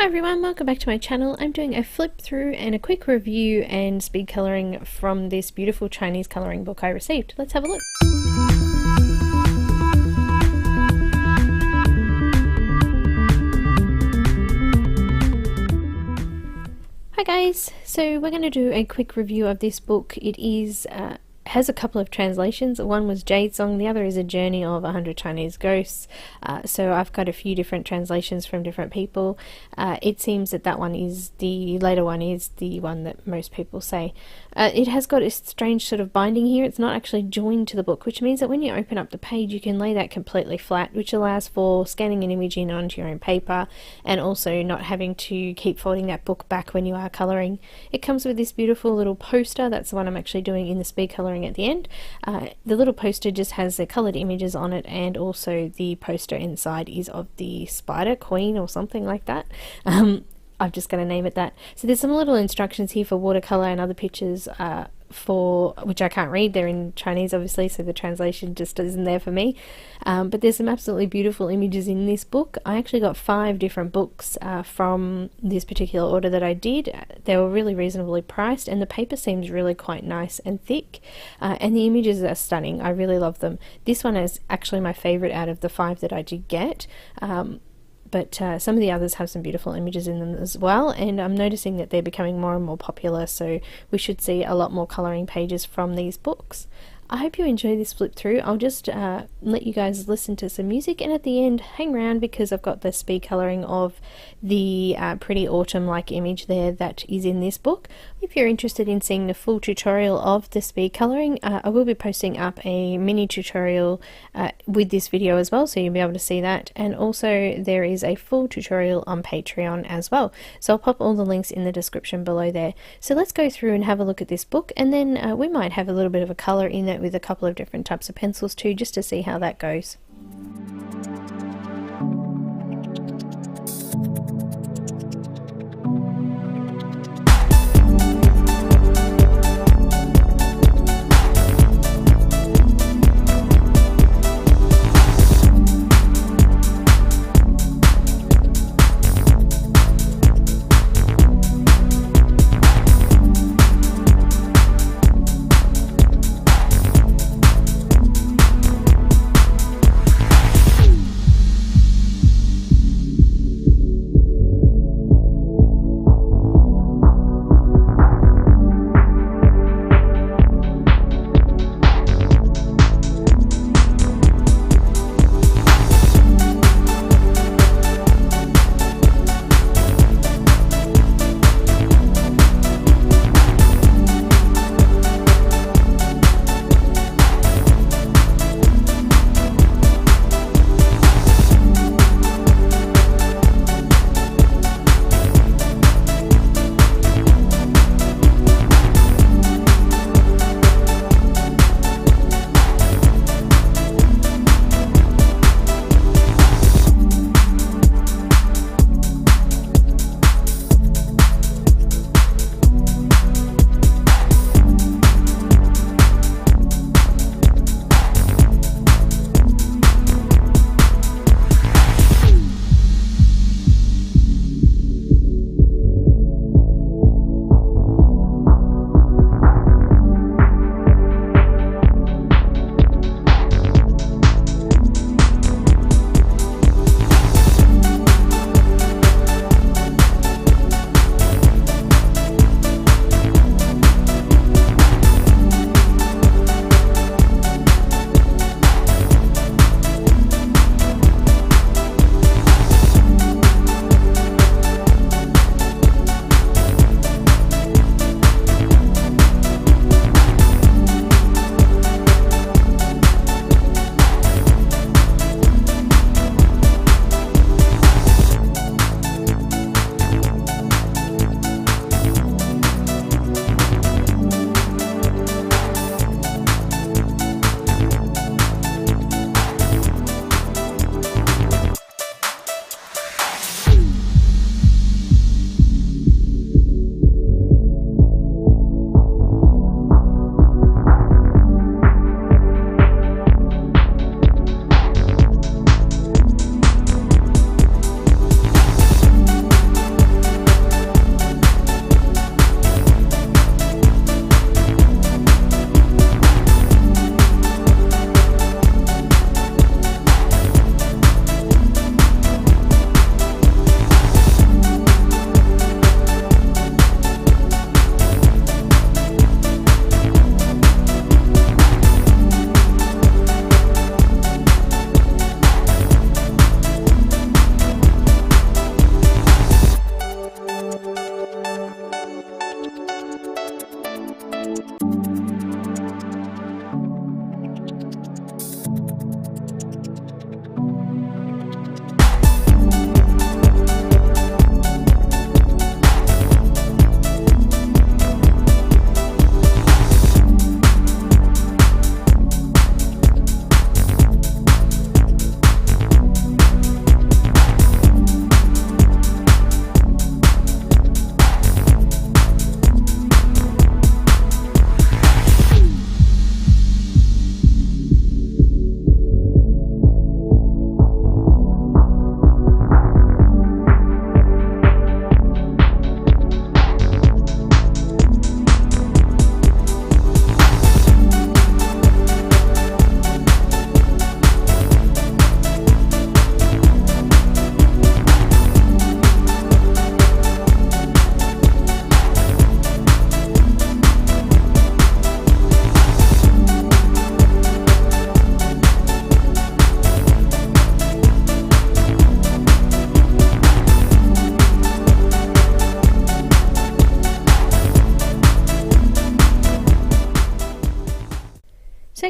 Hi everyone, welcome back to my channel. I'm doing a flip through and a quick review and speed colouring from this beautiful Chinese colouring book I received. Let's have a look. Hi guys, so we're going to do a quick review of this book. It is has a couple of translations. One was Jade Song, the other is A Journey of 100 Chinese Ghosts. So I've got a few different translations from different people. It seems that that one is the later one is the one that most people say. It has got a strange sort of binding here. It's not actually joined to the book, which means that when you open up the page you can lay that completely flat, which allows for scanning an image in onto your own paper and also not having to keep folding that book back when you are colouring. It comes with this beautiful little poster. That's the one I'm actually doing in the speed colouring at the end. The little poster just has the coloured images on it, and also the poster inside is of the Spider Queen or something like that. I'm just going to name it that. So there's some little instructions here for watercolour and other pictures for which I can't read. They're in Chinese obviously, so the translation just isn't there for me. But there's some absolutely beautiful images in this book. I actually got 5 different books from this particular order that I did. They were really reasonably priced, and the paper seems really quite nice and thick, and the images are stunning. I really love them. This one is actually my favourite out of the 5 that I did get. But some of the others have some beautiful images in them as well, and I'm noticing that they're becoming more and more popular, so we should see a lot more colouring pages from these books. I hope you enjoy this flip through. I'll just let you guys listen to some music, and at the end hang around because I've got the speed colouring of the pretty autumn-like image there that is in this book. If you're interested in seeing the full tutorial of the speed colouring, I will be posting up a mini tutorial with this video as well, so you'll be able to see that, and also there is a full tutorial on Patreon as well, so I'll pop all the links in the description below there. So let's go through and have a look at this book, and then we might have a little bit of a colour in it with a couple of different types of pencils too, just to see how that goes.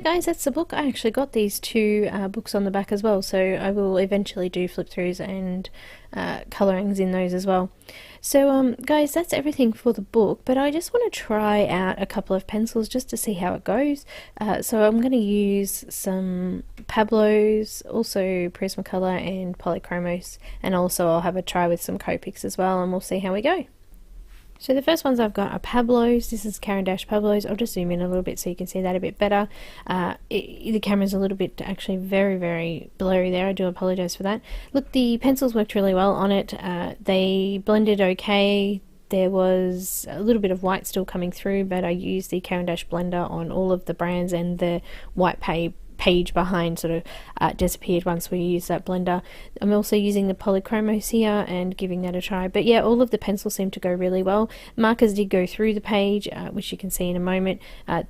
guys, that's the book. I actually got these two books on the back as well, so I will eventually do flip throughs and colourings in those as well. So guys, that's everything for the book, but I just want to try out a couple of pencils just to see how it goes. So I'm going to use some Pablos, also Prismacolor and Polychromos, and also I'll have a try with some Copics as well, and we'll see how we go. So the first ones I've got are Pablos. This is Caran Pablos. I'll just zoom in a little bit so you can see that a bit better. The camera's a little bit actually very blurry there. I do apologise for that. Look, the pencils worked really well on it. They blended okay. There was a little bit of white still coming through, but I used the Caran blender on all of the brands, and the white page behind sort of disappeared once we used that blender. I'm also using the Polychromos here and giving that a try, but yeah, all of the pencils seem to go really well. Markers did go through the page, which you can see in a moment.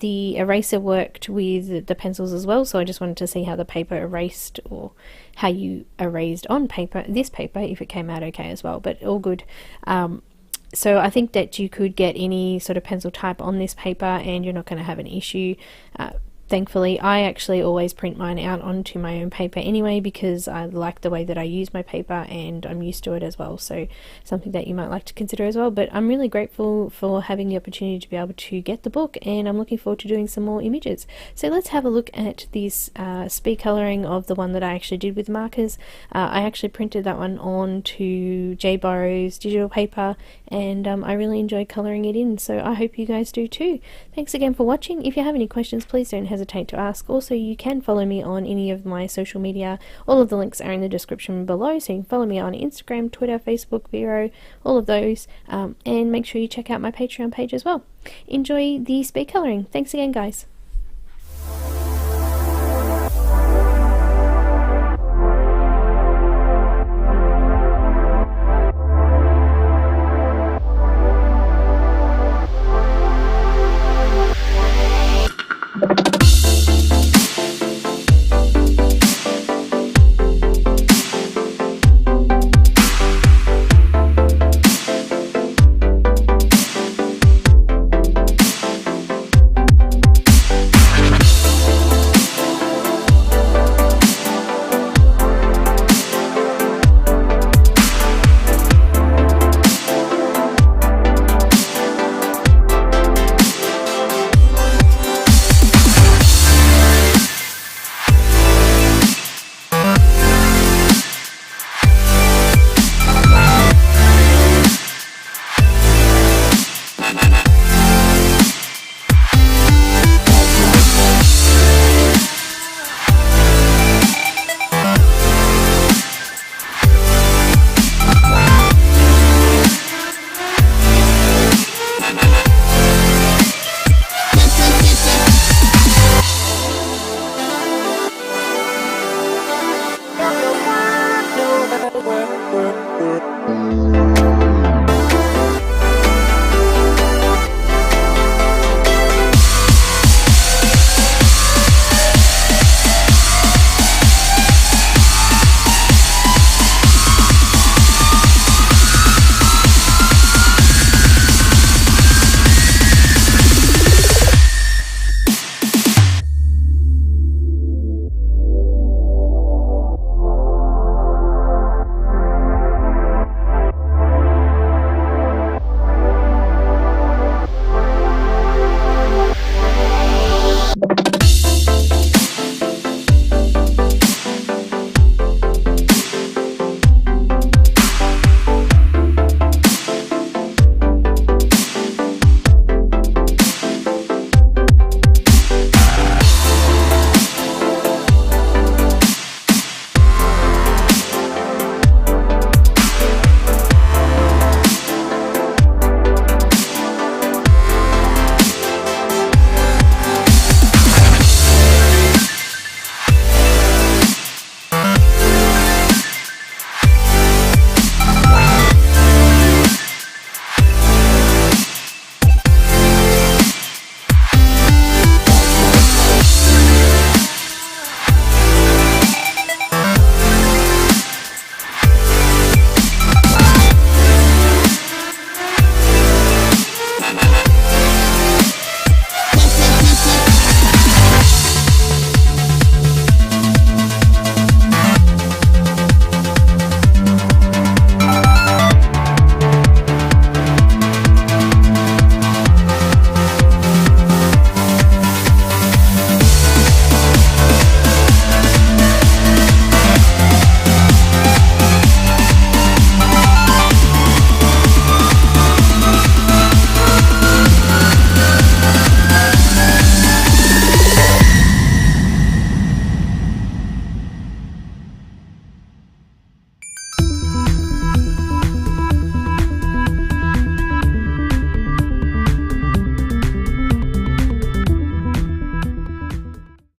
The eraser worked with the pencils as well, so I just wanted to see how the paper erased, or how you erased on paper, this paper, if it came out okay as well, but all good. So I think that you could get any sort of pencil type on this paper and you're not going to have an issue. Thankfully, I actually always print mine out onto my own paper anyway, because I like the way that I use my paper and I'm used to it as well, so something that you might like to consider as well. But I'm really grateful for having the opportunity to be able to get the book, and I'm looking forward to doing some more images. So let's have a look at this speed colouring of the one that I actually did with markers. I actually printed that one onto J. Borrow's digital paper, and I really enjoyed colouring it in, so I hope you guys do too. Thanks again for watching. If you have any questions, please don't hesitate to ask. Also, you can follow me on any of my social media. All of the links are in the description below, so you can follow me on Instagram, Twitter, Facebook, Vero, all of those, and make sure you check out my Patreon page as well. Enjoy the speed colouring. Thanks again, guys.